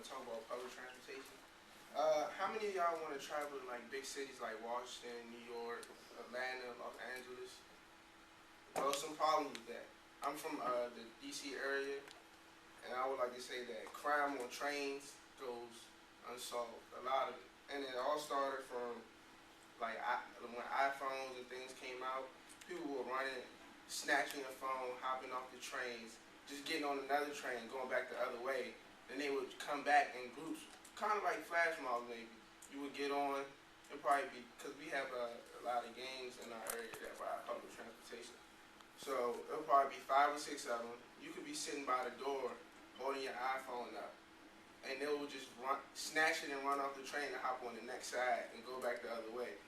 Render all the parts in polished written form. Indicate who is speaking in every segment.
Speaker 1: want to talk about public transportation. How many of y'all want to travel to like big cities like Washington, New York, Atlanta, Los Angeles? Well, some problems with that. I'm from the DC area, and I would like to say that crime on trains goes unsolved. A lot of it, and it all started from like when iPhones and things came out. People were running, snatching a phone, hopping off the trains, just getting on another train, going back the other way. Then they would come back in groups, kind of like flash mobs maybe. You would get on, it'd probably be, because we have a lot of gangs in our area that ride public transportation. So it'll probably be 5 or 6 of them. You could be sitting by the door, holding your iPhone up, and they will just snatch it and run off the train and hop on the next side and go back the other way.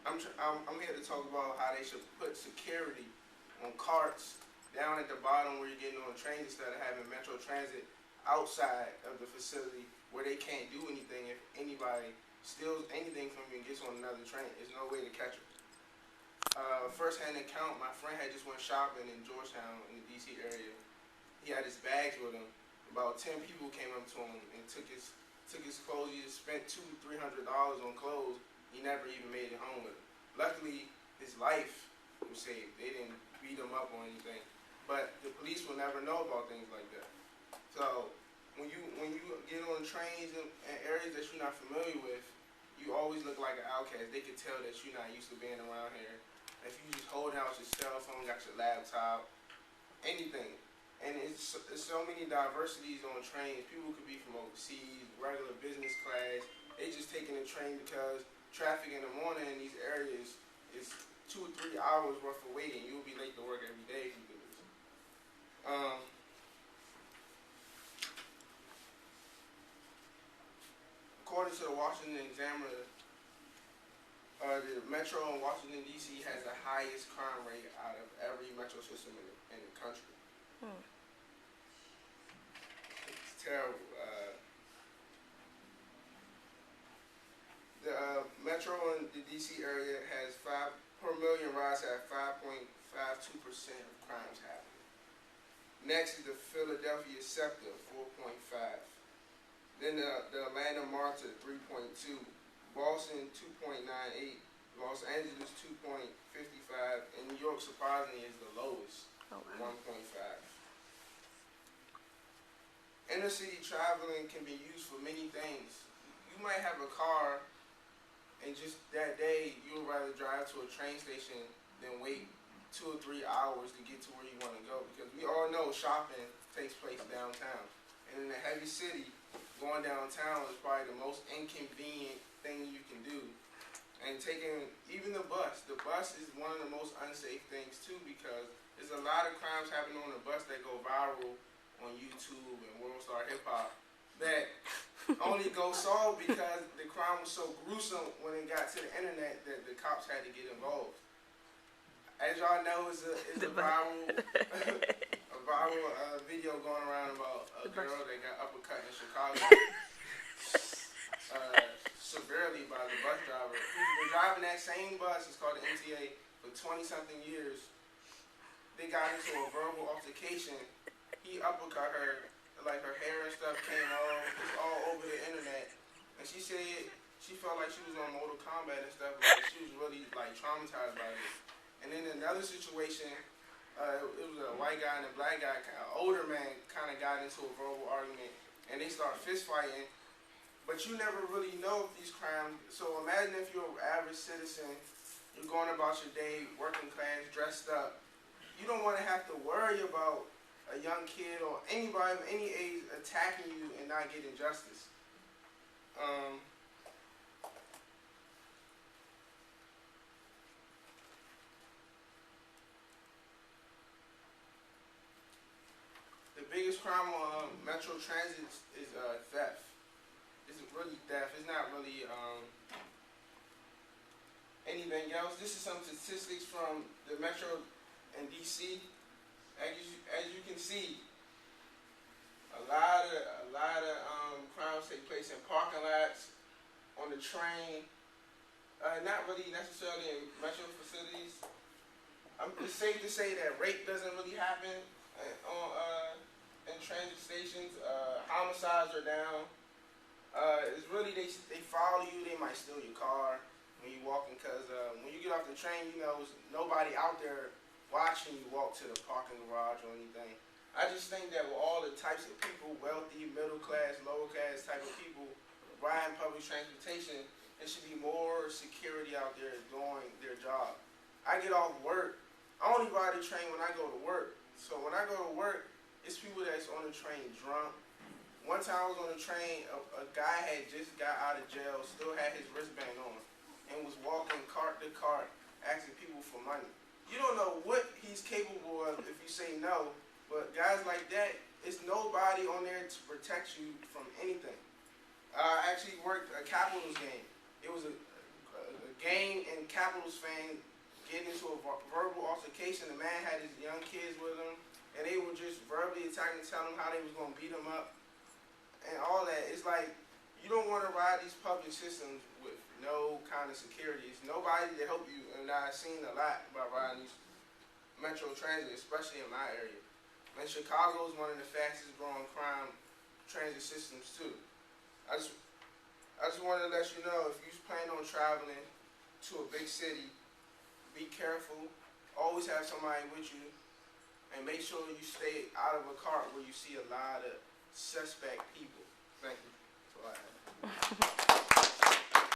Speaker 1: I'm here to talk about how they should put security on carts down at the bottom where you're getting on trains instead of having Metro Transit outside of the facility where they can't do anything if anybody steals anything from you and gets on another train. There's no way to catch them. First-hand account, my friend had just went shopping in Georgetown in the DC area. He had his bags with him. About 10 people came up to him and took his clothes. He just spent $200-300 on clothes. He never even made it home with him. Luckily, his life was saved. They didn't beat him up or anything. But the police will never know about things like that. So when you get on trains and areas that you're not familiar with, you always look like an outcast. They could tell that you're not used to being around here. If you just hold out your cell phone, got your laptop, anything. And it's so many diversities on trains. People could be from overseas, regular business class. They just taking the train because traffic in the morning in these areas is 2 or 3 hours worth of waiting. You'll be late to work every day if you do this. According to the Washington Examiner, the Metro in Washington, D.C. has the highest crime rate out of every metro system in the country. It's terrible. The Metro in the D.C. area has per million rides at 5.52% of crimes happening. Next is the Philadelphia sector, 4.5. Then the Atlanta Marta, 3.2. Boston, 2.98. Los Angeles, 2.55. And New York, surprisingly, is the lowest, 1.5. Inner city traveling can be used for many things. You might have a car, and just that day, you would rather drive to a train station than wait 2 or 3 hours to get to where you want to go. Because we all know shopping takes place downtown. And in a heavy city, going downtown is probably the most inconvenient thing you can do. And taking even the bus is one of the most unsafe things too, because there's a lot of crimes happening on the bus that go viral on YouTube and World Star Hip Hop that only go solved because the crime was so gruesome when it got to the internet that the cops had to get involved. As y'all know, it's a viral video going around about a girl that got uppercut in Chicago severely by the bus driver. Who's been driving that same bus, it's called the MTA, for 20-something years. They got into a verbal altercation. He uppercut her, like her hair and stuff came off. It's all over the internet. And she said she felt like she was on Mortal Kombat and stuff. Like she was really like traumatized by this. And then another situation, it was a white guy and a black guy, an older man, kind of got into a verbal argument, and they started fist fighting. But you never really know if these crimes. So imagine if you're an average citizen, you're going about your day, working class, dressed up. You don't want to have to worry about a young kid or anybody of any age attacking you and not getting justice. The biggest crime on Metro Transit is theft. It's really theft. It's not really anything else. This is some statistics from the Metro in DC. As you can see, a lot of crimes take place in parking lots, on the train. Not really necessarily in metro facilities. It's safe to say that rape doesn't really happen in transit stations. Homicides are down. It's really they follow you. They might steal your car when you're walking, cause when you get off the train, you know, there's nobody out there watching you walk to the parking garage or anything. I just think that with all the types of people, wealthy, middle class, lower class type of people riding public transportation, there should be more security out there doing their job. I get off work. I only ride the train when I go to work. So when I go to work, it's people that's on the train drunk. One time I was on the train, a guy had just got out of jail, still had his wristband on, and was walking cart to cart asking people for money. You don't know what he's capable of if you say no, but guys like that, it's nobody on there to protect you from anything. I actually worked a Capitals game. It was a game and Capitals fan getting into a verbal altercation. The man had his young kids with him, and they were just verbally attacking, telling him how they was going to beat him up and all that. It's like, you don't want to ride these public systems with no kind of security. It's nobody to help you, and I've seen a lot about riding these metro transit, especially in my area. And Chicago is one of the fastest growing crime transit systems too. I just wanted to let you know, if you plan on traveling to a big city, be careful. Always have somebody with you, and make sure you stay out of a cart where you see a lot of suspect people. Thank you. That's all I have.